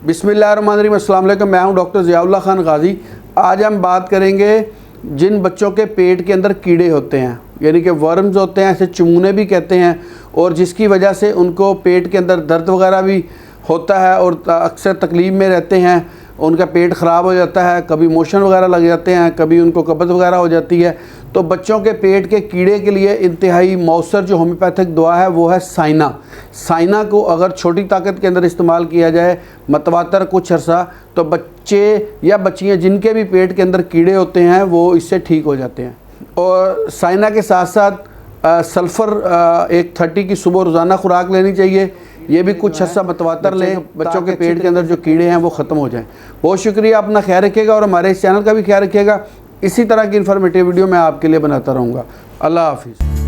बिस्मिल्लाहिर्रहमानिर्रहीम, अस्सलाम वालेकुम। मैं हूं डॉक्टर ज़ियाउल्लाह खान गाज़ी। आज हम बात करेंगे जिन बच्चों के पेट के अंदर कीड़े होते हैं, यानी कि वर्म्स होते हैं, ऐसे चूने भी कहते हैं, और जिसकी वजह से उनको पेट के अंदर दर्द वगैरह भी होता है और अक्सर तकलीफ़ में रहते हैं। उनका पेट ख़राब हो जाता है, कभी मोशन वगैरह लग जाते हैं, कभी उनको कब्ज़ वगैरह हो जाती है। तो बच्चों के पेट के कीड़े के लिए इंतहाई मौसर जो होम्योपैथिक दवा है वो है साइना। साइना को अगर छोटी ताकत के अंदर इस्तेमाल किया जाए मतवातर कुछ अर्सा, तो बच्चे या बच्चियाँ जिनके भी पेट के अंदर कीड़े होते हैं वो इससे ठीक हो जाते हैं। और साइना के साथ साथ सल्फ़र 130 की सुबह रोज़ाना खुराक लेनी चाहिए। ये भी कुछ हिस्सा मतवातर लें, बच्चों के पेट के अंदर जो कीड़े हैं वो ख़त्म हो जाएं। बहुत शुक्रिया, अपना ख्याल रखिएगा और हमारे इस चैनल का भी ख्याल रखिएगा। इसी तरह की इन्फॉर्मेटिव वीडियो मैं आपके लिए बनाता रहूँगा। अल्लाह हाफिज़।